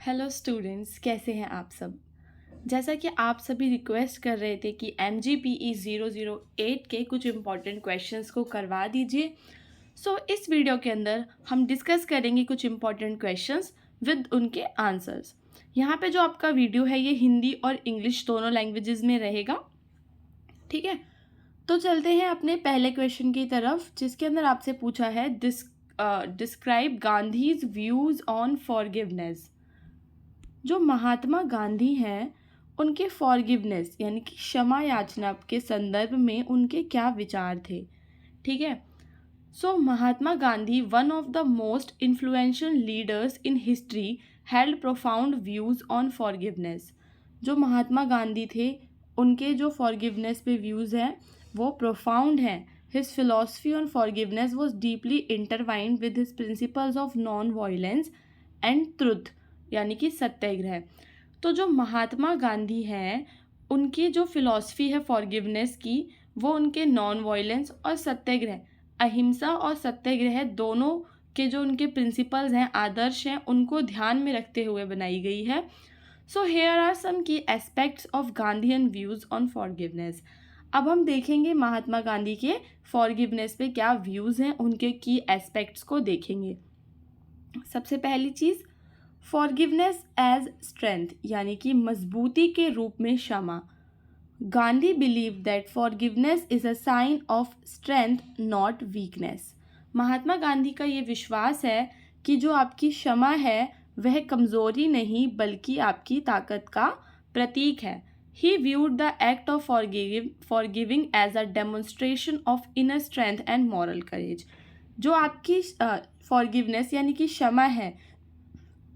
Hello students, कैसे हैं आप सब। जैसा कि आप सभी रिक्वेस्ट कर रहे थे कि MGPE 008 के कुछ इम्पॉर्टेंट क्वेश्चंस को करवा दीजिए। इस वीडियो के अंदर हम डिस्कस करेंगे कुछ इम्पॉर्टेंट क्वेश्चंस विद उनके आंसर्स। यहाँ पे जो आपका वीडियो है ये हिंदी और इंग्लिश दोनों लैंग्वेजेस में रहेगा। ठीक है, तो चलते हैं अपने पहले क्वेश्चन की तरफ, जिसके अंदर आपसे पूछा है describe Gandhi's views on forgiveness. जो महात्मा गांधी हैं उनके फॉरगिवनेस यानी कि क्षमा याचना के संदर्भ में उनके क्या विचार थे। ठीक है, Mahatma Gandhi one of the most influential leaders in history held profound views on forgiveness. जो महात्मा गांधी थे उनके जो फॉरगिवनेस पे व्यूज़ हैं वो प्रोफाउंड हैं। His philosophy on forgiveness was deeply intertwined with his principles of non violence and truth यानी कि सत्याग्रह। तो जो महात्मा गांधी हैं उनकी जो फिलॉसफी है फॉरगिवनेस की वो उनके नॉन वायलेंस और सत्याग्रह, अहिंसा और सत्याग्रह दोनों के जो उनके प्रिंसिपल्स हैं, आदर्श हैं, उनको ध्यान में रखते हुए बनाई गई है। हेयर आर सम की aspects of Gandhian views on forgiveness. अब हम देखेंगे महात्मा गांधी के फॉरगिवनेस पे क्या व्यूज़ हैं, उनके की एस्पेक्ट्स को देखेंगे। सबसे पहली चीज़, फॉरगिवनेस एज स्ट्रेंथ यानी कि मजबूती के रूप में क्षमा। Gandhi believe that forgiveness is a sign of strength not weakness. Mahatma Gandhi का ये विश्वास है कि जो आपकी क्षमा है वह कमज़ोरी नहीं बल्कि आपकी ताकत का प्रतीक है। He viewed the act of forgiving as a demonstration of inner strength and moral courage. जो आपकी फॉरगिवनेस यानी कि क्षमा है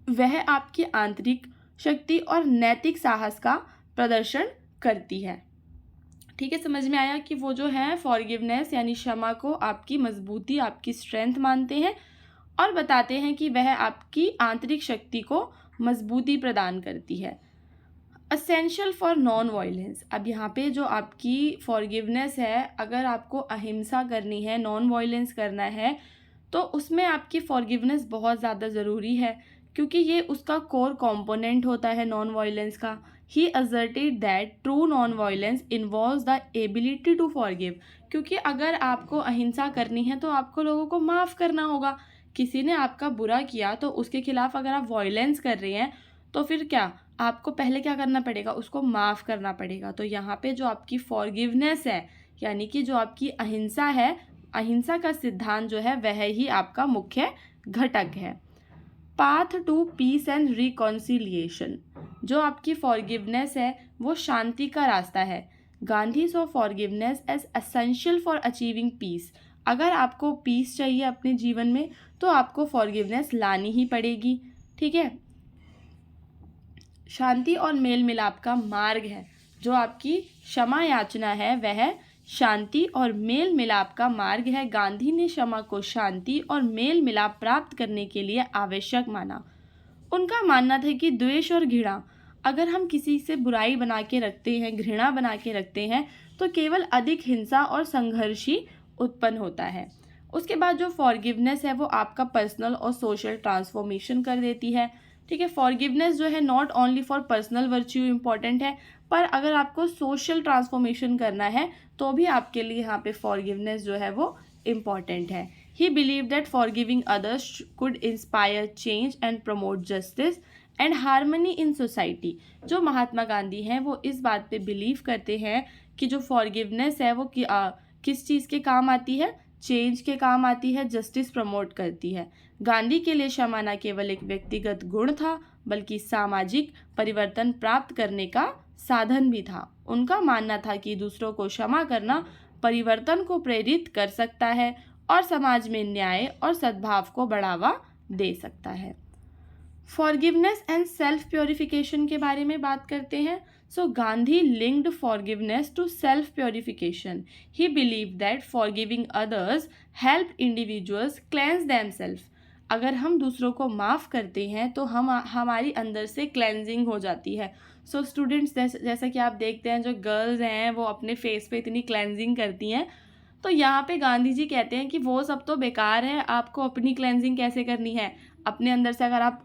वह आपकी आंतरिक शक्ति और नैतिक साहस का प्रदर्शन करती है। ठीक है, समझ में आया कि वो जो है फॉरगिवनेस यानी क्षमा को आपकी मजबूती, आपकी स्ट्रेंथ मानते हैं और बताते हैं कि वह आपकी आंतरिक शक्ति को मजबूती प्रदान करती है। Essential for non violence. अब यहाँ पे जो आपकी फॉरगिवनेस है, अगर आपको अहिंसा करनी है, नॉन वायलेंस करना है, तो उसमें आपकी फॉरगिवनेस बहुत ज़्यादा ज़रूरी है क्योंकि ये उसका कोर कंपोनेंट होता है नॉन वायलेंस का। He asserted that true non violence involves the ability to forgive. क्योंकि अगर आपको अहिंसा करनी है तो आपको लोगों को माफ़ करना होगा। किसी ने आपका बुरा किया तो उसके खिलाफ अगर आप वायलेंस कर रहे हैं तो फिर क्या, आपको पहले क्या करना पड़ेगा, उसको माफ़ करना पड़ेगा। तो यहाँ पे जो आपकी फॉरगिवनेस है यानी कि जो आपकी अहिंसा है, अहिंसा का सिद्धांत जो है वह ही आपका मुख्य घटक है। Path to peace and reconciliation. जो आपकी फॉरगिवनेस है वो शांति का रास्ता है। Gandhi saw forgiveness as essential for achieving peace. अगर आपको पीस चाहिए अपने जीवन में तो आपको फॉरगिवनेस लानी ही पड़ेगी। ठीक है, शांति और मेल मिलाप का मार्ग है। जो आपकी क्षमा याचना है वह शांति और मेल मिलाप का मार्ग है। गांधी ने क्षमा को शांति और मेल मिलाप प्राप्त करने के लिए आवश्यक माना। उनका मानना था कि द्वेष और घृणा, अगर हम किसी से बुराई बना के रखते हैं, घृणा बना के रखते हैं, तो केवल अधिक हिंसा और संघर्ष ही उत्पन्न होता है। उसके बाद जो फॉरगिवनेस है वो आपका पर्सनल और सोशल ट्रांसफॉर्मेशन कर देती है। ठीक है, फॉरगिवनेस जो है not only for personal virtue important है, पर अगर आपको सोशल ट्रांसफॉर्मेशन करना है तो भी आपके लिए यहाँ पे फॉरगिवनेस जो है वो इम्पॉर्टेंट है। ही believe that forgiving others could inspire change and promote justice and harmony in society. जो महात्मा गांधी हैं वो इस बात पे बिलीव करते हैं कि जो फॉरगिवनेस है वो किस चीज़ के काम आती है, चेंज के काम आती है, जस्टिस प्रमोट करती है। गांधी के लिए क्षमा न केवल एक व्यक्तिगत गुण था बल्कि सामाजिक परिवर्तन प्राप्त करने का साधन भी था। उनका मानना था कि दूसरों को क्षमा करना परिवर्तन को प्रेरित कर सकता है और समाज में न्याय और सद्भाव को बढ़ावा दे सकता है। फॉरगिवनेस एंड सेल्फ प्योरिफिकेशन के बारे में बात करते हैं। Gandhi linked forgiveness to self purification. He believe that forgiving others help individuals cleanse themselves. अगर हम दूसरों को माफ़ करते हैं तो हमारी अंदर से क्लेंजिंग हो जाती है। स्टूडेंट्स, जैसा कि आप देखते हैं जो गर्ल्स हैं वो अपने फेस पे इतनी क्लेंजिंग करती हैं, तो यहाँ पे गांधी जी कहते हैं कि वो सब तो बेकार है, आपको अपनी क्लेंजिंग कैसे करनी है। अपने अंदर से अगर आप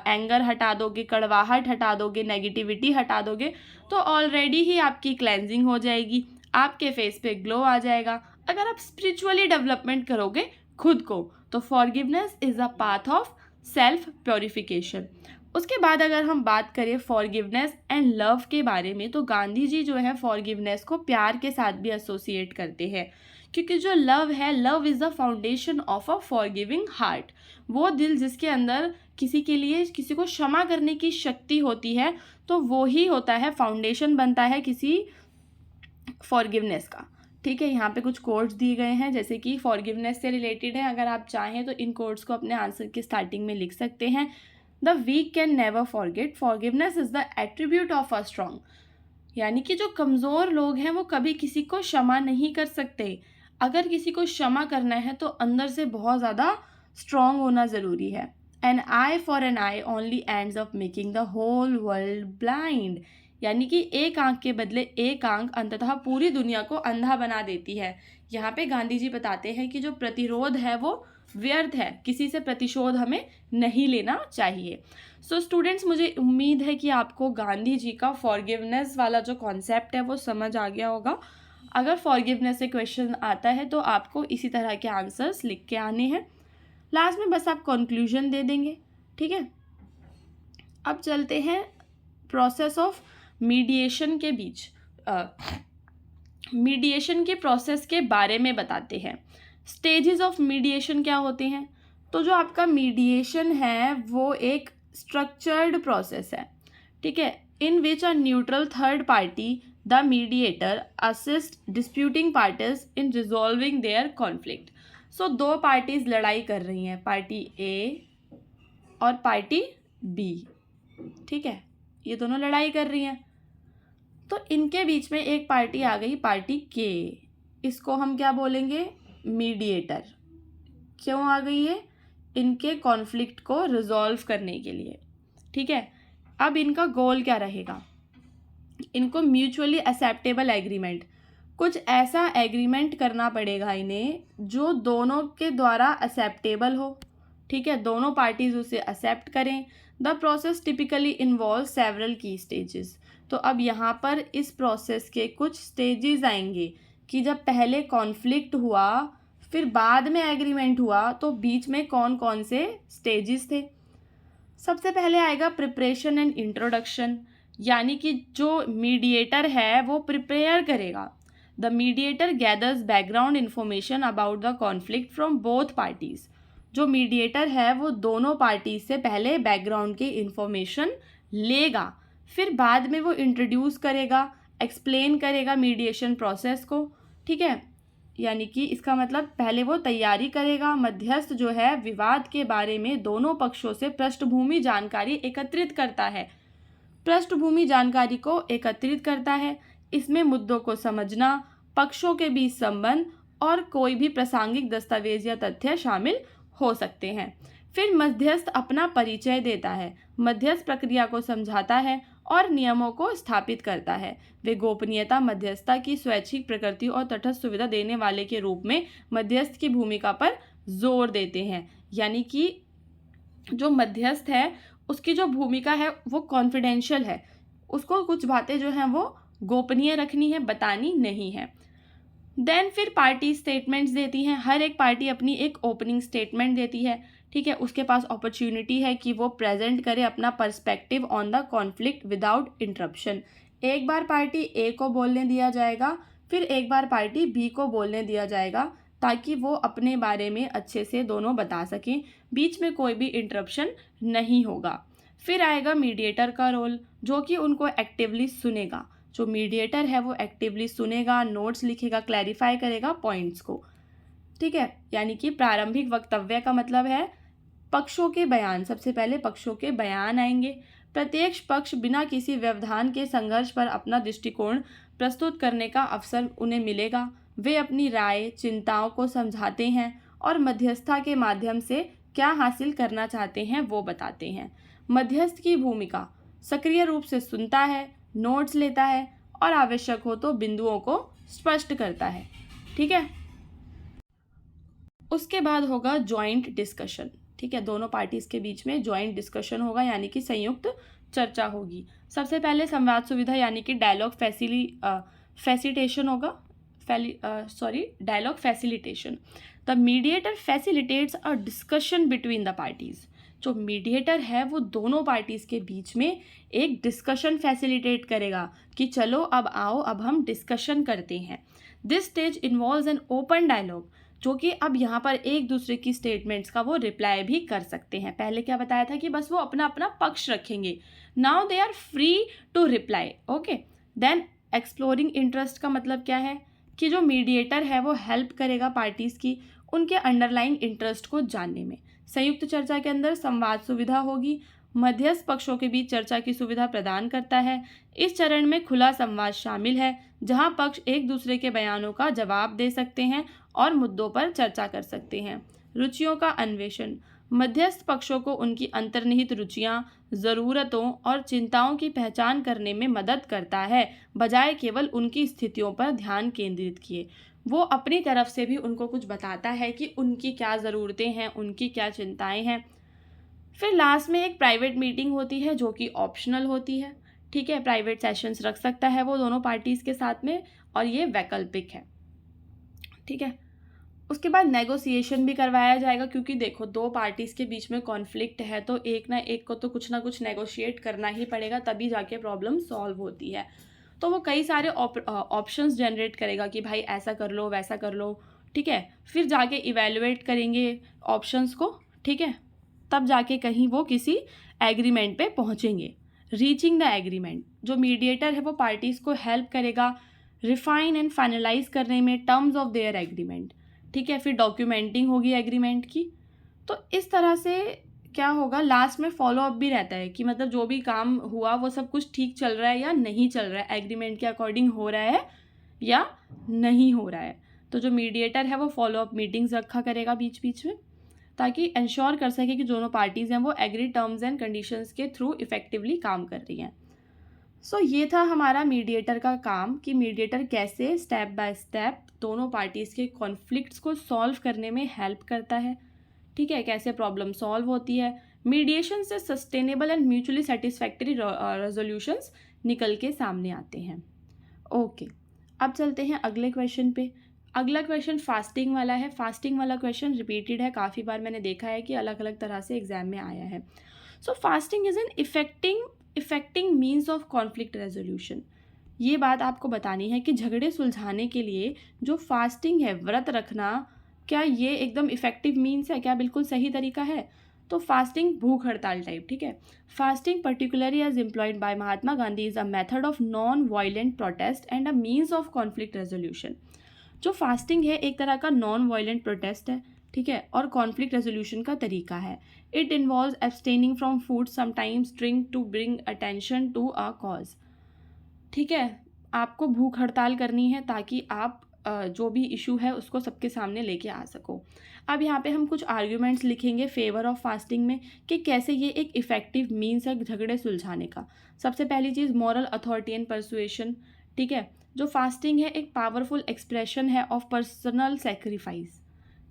एंगर हटा दोगे, कड़वाहट हटा दोगे, नेगेटिविटी हटा दोगे, तो ऑलरेडी ही आपकी क्लेंजिंग हो जाएगी, आपके फेस पे ग्लो आ जाएगा। अगर आप स्पिरिचुअली डेवलपमेंट करोगे खुद को, तो forgiveness is a path of self purification. उसके बाद अगर हम बात करें फॉरगिवनेस एंड लव के बारे में, तो गांधी जी जो है फॉरगिवनेस को प्यार के साथ भी एसोसिएट करते हैं, क्योंकि जो लव है, love is the foundation of a forgiving heart. वो दिल जिसके अंदर किसी के लिए, किसी को क्षमा करने की शक्ति होती है, तो वो ही होता है, फाउंडेशन बनता है किसी फॉरगिवनेस का। ठीक है, यहाँ पे कुछ कोड्स दिए गए हैं जैसे कि फॉरगिवनेस से रिलेटेड है। अगर आप चाहें तो इन कोड्स को अपने आंसर के स्टार्टिंग में लिख सकते हैं। The weak can never forget, forgiveness is the attribute of a strong. यानी कि जो कमज़ोर लोग हैं वो कभी किसी को क्षमा नहीं कर सकते। अगर किसी को क्षमा करना है तो अंदर से बहुत ज़्यादा स्ट्रॉन्ग होना ज़रूरी है। An eye for an eye only ends up making the whole world blind. यानी कि एक आंख के बदले एक आंख अंततः पूरी दुनिया को अंधा बना देती है। यहाँ पे गांधी जी बताते हैं कि जो प्रतिरोध है वो व्यर्थ है, किसी से प्रतिशोध हमें नहीं लेना चाहिए। सो स्टूडेंट्स, मुझे उम्मीद है कि आपको गांधी जी का फॉरगिवनेस वाला जो कॉन्सेप्ट है वो समझ आ गया होगा। अगर फॉरगिवनेस से क्वेश्चन आता है तो आपको इसी तरह के आंसर्स लिख के आने हैं। लास्ट में बस आप कंक्लूजन दे देंगे। ठीक है, अब चलते हैं प्रोसेस ऑफ मीडिएशन के बीच, मीडिएशन के प्रोसेस के बारे में बताते हैं। स्टेजेस ऑफ मीडिएशन क्या होते हैं? तो जो आपका मीडिएशन है वो एक स्ट्रक्चर्ड प्रोसेस है, ठीक है, in which a neutral third party the mediator assist disputing parties in resolving their conflict. So दो पार्टीज लड़ाई कर रही हैं, पार्टी ए और पार्टी बी। ठीक है, ये दोनों लड़ाई कर रही हैं, तो इनके बीच में एक पार्टी आ गई, पार्टी के। इसको हम क्या बोलेंगे? मीडिएटर। क्यों आ गई है? इनके कॉन्फ्लिक्ट को रिजॉल्व करने के लिए। ठीक है, अब इनका गोल क्या रहेगा? इनको म्यूचुअली एक्सेप्टेबल एग्रीमेंट, कुछ ऐसा एग्रीमेंट करना पड़ेगा इन्हें जो दोनों के द्वारा एक्सेप्टेबल हो। ठीक है, दोनों पार्टीज उसे एक्सेप्ट करें। The process typically involve several की स्टेजेस। तो अब यहाँ पर इस प्रोसेस के कुछ स्टेजेस आएंगे कि जब पहले कॉन्फ्लिक्ट हुआ फिर बाद में एग्रीमेंट हुआ, तो बीच में कौन कौन से स्टेजेस थे। सबसे पहले आएगा प्रिपरेशन एंड इंट्रोडक्शन, यानी कि जो मीडिएटर है वो प्रिपेयर करेगा। The mediator gathers background information about the conflict from both parties. जो मीडिएटर है वो दोनों पार्टीज से पहले बैकग्राउंड की इंफॉर्मेशन लेगा, फिर बाद में वो इंट्रोड्यूस करेगा, एक्सप्लेन करेगा मीडिएशन प्रोसेस को। ठीक है, यानी कि इसका मतलब पहले वो तैयारी करेगा। मध्यस्थ जो है विवाद के बारे में दोनों पक्षों से पृष्ठभूमि जानकारी एकत्रित करता है। पृष्ठभूमि जानकारी को एकत्रित करता है, इसमें मुद्दों को समझना, पक्षों के बीच संबंध और कोई भी प्रासंगिक दस्तावेज या तथ्य शामिल हो सकते हैं। फिर मध्यस्थ अपना परिचय देता है, मध्यस्थ प्रक्रिया को समझाता है और नियमों को स्थापित करता है। वे गोपनीयता, मध्यस्थता की स्वैच्छिक प्रकृति और तटस्थ सुविधा देने वाले के रूप में मध्यस्थ की भूमिका पर जोर देते हैं। यानी कि जो मध्यस्थ है उसकी जो भूमिका है वो कॉन्फिडेंशियल है, उसको कुछ बातें जो हैं वो गोपनीय रखनी है, बतानी नहीं है। देन फिर पार्टी स्टेटमेंट्स देती हैं, हर एक पार्टी अपनी एक ओपनिंग स्टेटमेंट देती है। ठीक है, उसके पास अपॉर्चुनिटी है कि वो प्रेजेंट करे अपना perspective on the conflict without interruption. एक बार पार्टी ए को बोलने दिया जाएगा, फिर एक बार पार्टी बी को बोलने दिया जाएगा, ताकि वो अपने बारे में अच्छे से दोनों बता सकें, बीच में कोई भी इंटरप्शन नहीं होगा। फिर आएगा मीडिएटर का रोल, जो कि उनको एक्टिवली सुनेगा। जो मीडिएटर है वो एक्टिवली सुनेगा, नोट्स लिखेगा, क्लैरिफाई करेगा पॉइंट्स को। ठीक है, यानी कि प्रारंभिक वक्तव्य का मतलब है पक्षों के बयान। सबसे पहले पक्षों के बयान आएंगे। प्रत्येक पक्ष बिना किसी व्यवधान के संघर्ष पर अपना दृष्टिकोण प्रस्तुत करने का अवसर उन्हें मिलेगा। वे अपनी राय, चिंताओं को समझाते हैं और मध्यस्थता के माध्यम से क्या हासिल करना चाहते हैं वो बताते हैं। मध्यस्थ की भूमिका, सक्रिय रूप से सुनता है, नोट्स लेता है और आवश्यक हो तो बिंदुओं को स्पष्ट करता है। ठीक है, उसके बाद होगा जॉइंट डिस्कशन। ठीक है, दोनों पार्टीज़ के बीच में जॉइंट डिस्कशन होगा यानी कि संयुक्त चर्चा होगी। सबसे पहले संवाद सुविधा यानी कि डायलॉग फैसिलिटेशन होगा, dialogue facilitation. The mediator facilitates a discussion between the parties. जो मीडिएटर है वो दोनों पार्टीज़ के बीच में एक डिस्कशन फैसिलिटेट करेगा कि चलो अब आओ, अब हम डिस्कशन करते हैं। This stage involves an open dialogue, जो कि अब यहाँ पर एक दूसरे की स्टेटमेंट्स का वो रिप्लाई भी कर सकते हैं। पहले क्या बताया था कि बस वो अपना अपना पक्ष रखेंगे, now they are free to reply. Okay, then exploring interest का मतलब क्या है कि जो मीडिएटर है वो हेल्प करेगा पार्टीज़ की उनके अंडरलाइन इंटरेस्ट को जानने में। संयुक्त चर्चा के अंदर संवाद सुविधा होगी, मध्यस्थ पक्षों के बीच चर्चा की सुविधा प्रदान करता है। इस चरण में खुला संवाद शामिल है, जहां पक्ष एक दूसरे के बयानों का जवाब दे सकते हैं और मुद्दों पर चर्चा कर सकते हैं। रुचियों का अन्वेषण, मध्यस्थ पक्षों को उनकी अंतर्निहित रुचियां, ज़रूरतों और चिंताओं की पहचान करने में मदद करता है, बजाय केवल उनकी स्थितियों पर ध्यान केंद्रित किए। वो अपनी तरफ से भी उनको कुछ बताता है कि उनकी क्या ज़रूरतें हैं, उनकी क्या चिंताएं हैं। फिर लास्ट में एक प्राइवेट मीटिंग होती है जो कि ऑप्शनल होती है। ठीक है, प्राइवेट सेशंस रख सकता है वो दोनों पार्टीज़ के साथ में, और ये वैकल्पिक है। ठीक है, उसके बाद नेगोशिएशन भी करवाया जाएगा, क्योंकि देखो दो पार्टीज़ के बीच में कॉन्फ्लिक्ट है तो एक ना एक को तो कुछ ना कुछ नेगोशिएट करना ही पड़ेगा, तभी जाके प्रॉब्लम सॉल्व होती है। तो वो कई सारे ऑप्शंस जनरेट करेगा कि भाई ऐसा कर लो, वैसा कर लो। ठीक है, फिर जाके इवेलुएट करेंगे ऑप्शंस को। ठीक है, तब जाके कहीं वो किसी एग्रीमेंट पे पहुंचेंगे। रीचिंग द एग्रीमेंट, जो मीडिएटर है वो पार्टीज़ को हेल्प करेगा रिफाइन एंड फाइनलाइज करने में टर्म्स ऑफ देयर एग्रीमेंट। ठीक है, फिर डॉक्यूमेंटिंग होगी एग्रीमेंट की। तो इस तरह से क्या होगा, लास्ट में फॉलो अप भी रहता है कि मतलब जो भी काम हुआ वो सब कुछ ठीक चल रहा है या नहीं चल रहा है, एग्रीमेंट के अकॉर्डिंग हो रहा है या नहीं हो रहा है। तो जो मीडिएटर है वो फॉलो अप मीटिंग्स रखा करेगा बीच बीच में, ताकि इंश्योर कर सके कि दोनों पार्टीज़ हैं वो एग्री टर्म्स एंड कंडीशंस के थ्रू इफेक्टिवली काम कर रही हैं। सो ये था हमारा मीडिएटर का काम कि मीडिएटर कैसे स्टेप बाय स्टेप दोनों पार्टीज़ के कॉन्फ्लिक्ट्स को सॉल्व करने में हेल्प करता है। ठीक है, कैसे प्रॉब्लम सॉल्व होती है, मीडिएशन से sustainable and mutually satisfactory resolutions निकल के सामने आते हैं। ओके, अब चलते हैं अगले क्वेश्चन पे। अगला क्वेश्चन फास्टिंग वाला है। फास्टिंग वाला क्वेश्चन रिपीटेड है, काफ़ी बार मैंने देखा है कि अलग अलग तरह से एग्जाम में आया है। So fasting is an effecting means of conflict resolution. ये बात आपको बतानी है कि झगड़े सुलझाने के लिए जो फास्टिंग है, व्रत रखना, क्या ये एकदम इफेक्टिव मीन्स है, क्या बिल्कुल सही तरीका है? तो फास्टिंग भूख हड़ताल टाइप। ठीक है, fasting particularly as employed by Mahatma Gandhi is a method of non violent protest and a means of conflict resolution. जो फास्टिंग है एक तरह का नॉन वायलेंट प्रोटेस्ट है, ठीक है, और कॉन्फ्लिक्ट रेजोल्यूशन का तरीका है। It involves abstaining from food, sometimes drink to bring attention to a cause. ठीक है, आपको भूख हड़ताल करनी है ताकि आप जो भी इशू है उसको सबके सामने लेके आ सको। अब यहाँ पे हम कुछ आर्ग्यूमेंट्स लिखेंगे फेवर ऑफ फास्टिंग में कि कैसे ये एक इफ़ेक्टिव मीन्स है झगड़े सुलझाने का। सबसे पहली चीज़ मॉरल अथॉरिटी एंड परसुएशन। ठीक है, जो फास्टिंग है एक पावरफुल एक्सप्रेशन है ऑफ पर्सनल सेक्रीफाइस।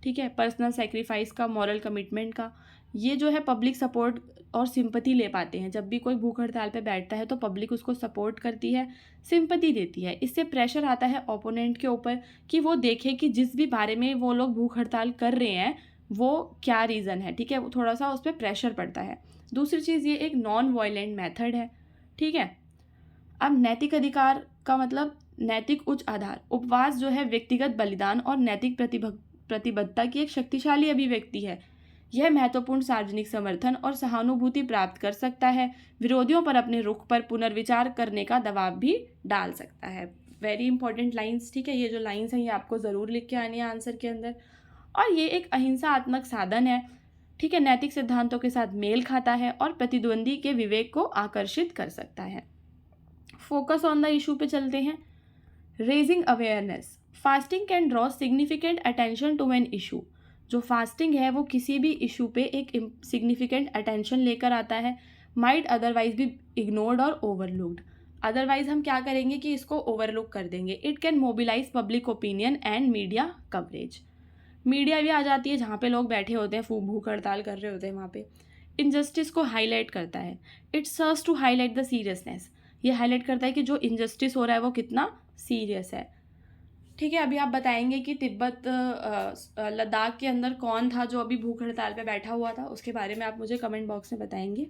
ठीक है, पर्सनल सेक्रीफाइस का, मॉरल कमिटमेंट का। ये जो है पब्लिक सपोर्ट और सिंपैथी ले पाते हैं। जब भी कोई भूख हड़ताल पे बैठता है तो पब्लिक उसको सपोर्ट करती है, सिंपैथी देती है। इससे प्रेशर आता है ओपोनेंट के ऊपर कि वो देखे कि जिस भी बारे में वो लोग भूख हड़ताल कर रहे हैं वो क्या रीज़न है। ठीक है, वो थोड़ा सा उस पर प्रेशर पड़ता है। दूसरी चीज़, ये एक नॉन वायलेंट मेथड है। ठीक है, अब नैतिक अधिकार का मतलब नैतिक उच्च आधार। उपवास जो है व्यक्तिगत बलिदान और नैतिक प्रतिबद्धता की एक शक्तिशाली अभिव्यक्ति है। यह महत्वपूर्ण सार्वजनिक समर्थन और सहानुभूति प्राप्त कर सकता है, विरोधियों पर अपने रुख पर पुनर्विचार करने का दबाव भी डाल सकता है। Very important lines. ठीक है, ये जो लाइंस हैं ये आपको ज़रूर लिख के आनी है आंसर के अंदर। और ये एक अहिंसात्मक साधन है। ठीक है, नैतिक सिद्धांतों के साथ मेल खाता है और प्रतिद्वंदी के विवेक को आकर्षित कर सकता है। फोकस ऑन द इशू पे चलते हैं। Raising awareness, fasting can draw significant attention to an issue. जो फास्टिंग है वो किसी भी इशू पे एक सिग्निफिकेंट अटेंशन लेकर आता है, माइट अदरवाइज भी इग्नोर्ड और ओवरलुक्ड। अदरवाइज हम क्या करेंगे कि इसको ओवरलुक कर देंगे। It can mobilise public opinion and media coverage. Media भी आ जाती है जहाँ पे लोग बैठे होते हैं, भूख हड़ताल कर रहे होते हैं, वहाँ पे इनजस्टिस को हाईलाइट करता है। It serves to highlight the seriousness, ये हाईलाइट करता है कि जो इनजस्टिस हो रहा है वो कितना सीरियस है। ठीक है, अभी आप बताएंगे कि तिब्बत लद्दाख के अंदर कौन था जो अभी भूख हड़ताल पे बैठा हुआ था, उसके बारे में आप मुझे कमेंट बॉक्स में बताएंगे।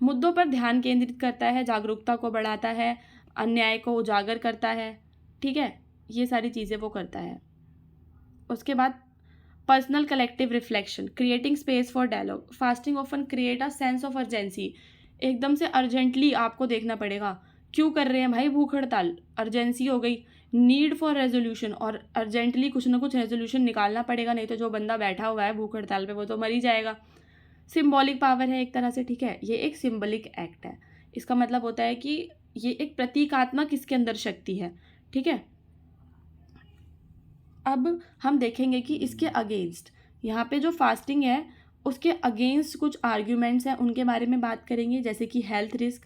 मुद्दों पर ध्यान केंद्रित करता है, जागरूकता को बढ़ाता है, अन्याय को उजागर करता है। ठीक है, ये सारी चीज़ें वो करता है। उसके बाद personal collective reflection, creating space for dialogue. Fasting often create a sense of urgency, एकदम से अर्जेंटली आपको देखना पड़ेगा क्यों कर रहे हैं भाई भूख हड़ताल, अर्जेंसी हो गई, नीड फॉर रेजोल्यूशन, और अर्जेंटली कुछ ना कुछ रेजोल्यूशन निकालना पड़ेगा, नहीं तो जो बंदा बैठा हुआ है भूख हड़ताल पे वो तो मर ही जाएगा। सिंबॉलिक पावर है एक तरह से। ठीक है, ये एक सिंबॉलिक एक्ट है, इसका मतलब होता है कि ये एक प्रतीकात्मक इसके अंदर शक्ति है। ठीक है, अब हम देखेंगे कि इसके अगेंस्ट, यहाँ पे जो फास्टिंग है उसके अगेंस्ट कुछ आर्ग्यूमेंट्स हैं, उनके बारे में बात करेंगे, जैसे कि health risk,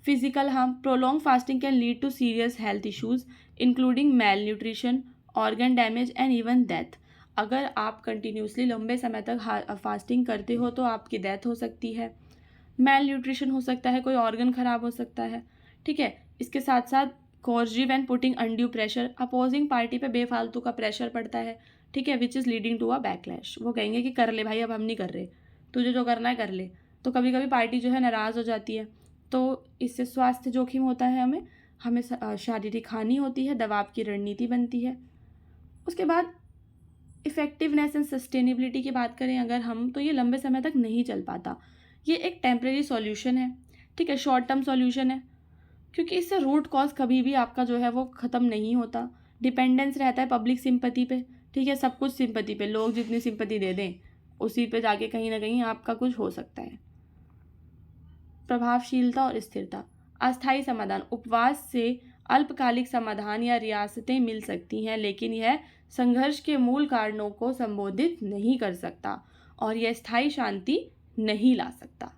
physical harm. Prolong fasting can lead to serious health issues including malnutrition, organ damage and even death. अगर आप कंटिन्यूसली लंबे समय तक फास्टिंग करते हो तो आपकी डेथ हो सकती है, मेल न्यूट्रिशन हो सकता है, कोई ऑर्गन खराब हो सकता है। ठीक है, इसके साथ साथ coercive and putting undue pressure, opposing party पे बेफालतू का प्रेशर पड़ता है। ठीक है, which is leading to a backlash, वो कहेंगे कि कर ले भाई, अब हम नहीं कर रहे, तुझे जो करना है कर ले। तो कभी कभी पार्टी जो है नाराज़ हो जाती है, तो इससे स्वास्थ्य जोखिम होता है, हमें हमें शारीरिक हानि होती है, दबाव की रणनीति बनती है। उसके बाद इफ़ेक्टिवनेस एंड सस्टेनेबिलिटी की बात करें अगर हम, तो ये लंबे समय तक नहीं चल पाता, ये एक टेम्प्रेरी सॉल्यूशन है। ठीक है, शॉर्ट टर्म सॉल्यूशन है, क्योंकि इससे रूट कॉज कभी भी आपका जो है वो ख़त्म नहीं होता। डिपेंडेंस रहता है पब्लिक सिंपैथी पे। ठीक है, सब कुछ सिंपैथी पे, लोग जितनी सिंपैथी दे दें उसी पे जाके कहीं ना कहीं आपका कुछ हो सकता है। प्रभावशीलता और स्थिरता, अस्थायी समाधान, उपवास से अल्पकालिक समाधान या रियासतें मिल सकती हैं, लेकिन यह संघर्ष के मूल कारणों को संबोधित नहीं कर सकता और यह स्थायी शांति नहीं ला सकता।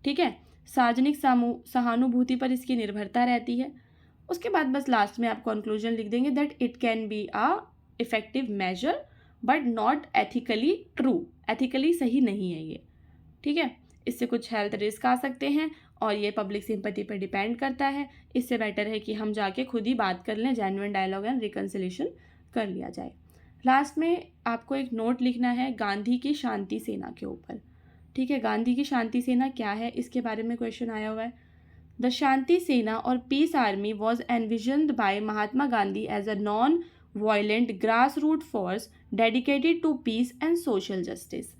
ठीक है, सार्वजनिक सहानुभूति पर इसकी निर्भरता रहती है। उसके बाद बस लास्ट में आप कंक्लूजन लिख देंगे that it can be a effective measure but not ethically true, ethically सही नहीं है ये। ठीक है, इससे कुछ हेल्थ रिस्क आ सकते हैं और ये पब्लिक सिंपैथी पर डिपेंड करता है। इससे बेटर है कि हम जाके खुद ही बात कर लें, जेन्युइन डायलॉग एंड रिकन्सिलेशन कर लिया जाए। लास्ट में आपको एक नोट लिखना है गांधी की शांति सेना के ऊपर। ठीक है, गांधी की शांति सेना क्या है, इसके बारे में क्वेश्चन आया हुआ है। द शांति सेना और peace army was envisioned by Mahatma Gandhi as a non violent grass root force dedicated to peace and social justice.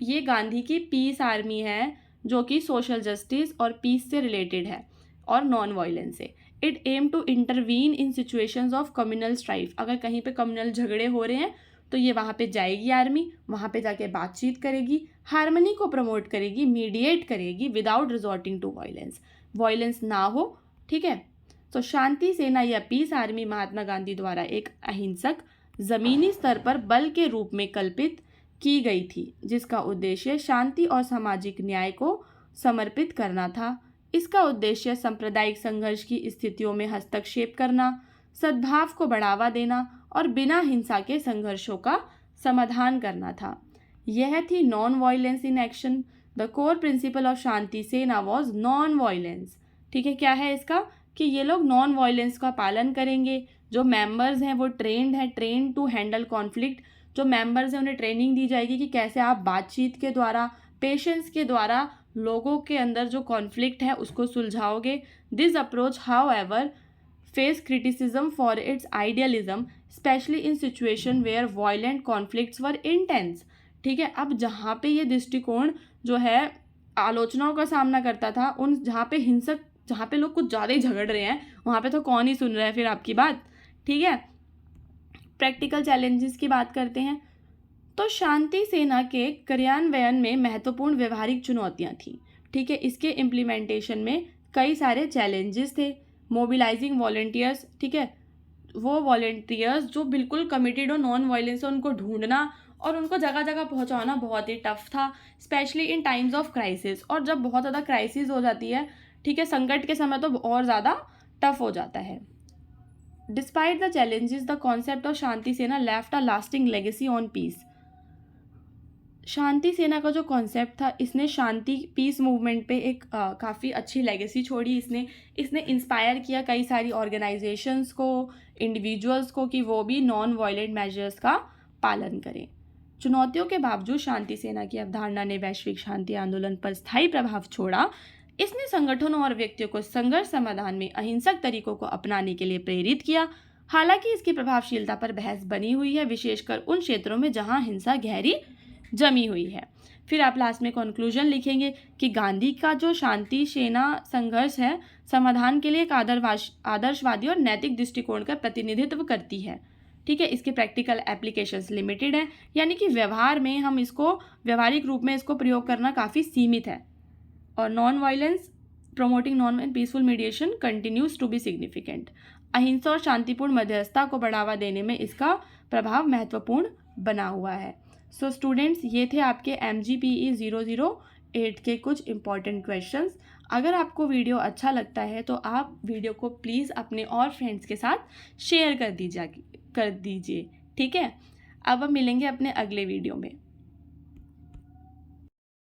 ये गांधी की पीस आर्मी है जो कि सोशल जस्टिस और पीस से रिलेटेड है और नॉन वायलेंस से। It aim to intervene in situations of communal strife, अगर कहीं पे कम्युनल झगड़े हो रहे हैं तो ये वहाँ पे जाएगी आर्मी, वहाँ पे जाके बातचीत करेगी, हार्मनी को प्रमोट करेगी, मीडिएट करेगी without resorting to violence, violence ना हो। ठीक है, तो शांति सेना या पीस आर्मी महात्मा गांधी द्वारा एक अहिंसक ज़मीनी स्तर पर बल के रूप में कल्पित की गई थी, जिसका उद्देश्य शांति और सामाजिक न्याय को समर्पित करना था। इसका उद्देश्य सांप्रदायिक संघर्ष की स्थितियों में हस्तक्षेप करना, सद्भाव को बढ़ावा देना और बिना हिंसा के संघर्षों का समाधान करना था। यह थी non violence in action. The core principle of Shanti Sena was non violence. ठीक है, क्या है इसका कि ये लोग नॉन वायलेंस का पालन करेंगे। जो मेंबर्स हैं वो ट्रेंड टू हैंडल कॉन्फ्लिक्ट, जो मेंबर्स हैं उन्हें ट्रेनिंग दी जाएगी कि कैसे आप बातचीत के द्वारा, पेशेंस के द्वारा लोगों के अंदर जो कॉन्फ्लिक्ट है उसको सुलझाओगे। This approach however face criticism for its idealism especially in situation where violent conflicts were intense. ठीक है, अब जहाँ पे ये दृष्टिकोण जो है आलोचनाओं का सामना करता था, उन जहाँ पे हिंसक, जहाँ पे लोग कुछ ज़्यादा ही झगड़ रहे हैं, वहाँ पे तो कौन ही सुन रहा है फिर आपकी बात। ठीक है, प्रैक्टिकल चैलेंजेस की बात करते हैं तो शांति सेना के क्रियान्वयन में महत्वपूर्ण व्यवहारिक चुनौतियां थी। ठीक है, इसके इम्प्लीमेंटेशन में कई सारे चैलेंजेस थे। मोबिलाइजिंग वॉलेंटियर्स, ठीक है, वो वॉलेंटियर्स जो बिल्कुल कमिटेड हो नॉन वायलेंस है, उनको ढूंढना और उनको जगह जगह पहुंचाना बहुत ही टफ था, specially in times of crisis. और जब बहुत ज़्यादा क्राइसिस हो जाती है, ठीक है, संकट के समय तो और ज़्यादा टफ हो जाता है। Despite the challenges the concept of Shanti Sena left a lasting legacy on peace. Shanti Sena का जो कॉन्सेप्ट था, इसने शांति पीस मूवमेंट पे एक काफ़ी अच्छी लेगेसी छोड़ी। इसने इंस्पायर किया कई सारी ऑर्गेनाइजेशंस को, इंडिविजुअल्स को कि वो भी नॉन वायलेंट मेजर्स का पालन करें। चुनौतियों के बावजूद शांति सेना की अवधारणा ने वैश्विक शांति आंदोलन पर स्थायी प्रभाव छोड़ा। इसने संगठनों और व्यक्तियों को संघर्ष समाधान में अहिंसक तरीकों को अपनाने के लिए प्रेरित किया। हालांकि इसकी प्रभावशीलता पर बहस बनी हुई है, विशेषकर उन क्षेत्रों में जहां हिंसा गहरी जमी हुई है। फिर आप लास्ट में कंक्लूजन लिखेंगे कि गांधी का जो शांति सेना संघर्ष है, समाधान के लिए एक आदर्शवादी और नैतिक दृष्टिकोण का प्रतिनिधित्व करती है। ठीक है, इसके प्रैक्टिकल एप्लीकेशंस लिमिटेड हैं, यानी कि व्यवहार में हम इसको व्यवहारिक रूप में इसको प्रयोग करना काफ़ी सीमित है। और non violence promoting non and peaceful mediation continues to be significant. अहिंसा और शांतिपूर्ण मध्यस्थता को बढ़ावा देने में इसका प्रभाव महत्वपूर्ण बना हुआ है। सो स्टूडेंट्स, ये थे आपके MGPE 008 के कुछ इम्पॉर्टेंट क्वेश्चंस। अगर आपको वीडियो अच्छा लगता है तो आप वीडियो को प्लीज़ अपने और फ्रेंड्स के साथ शेयर कर दीजिए। ठीक है, अब हम मिलेंगे अपने अगले वीडियो में।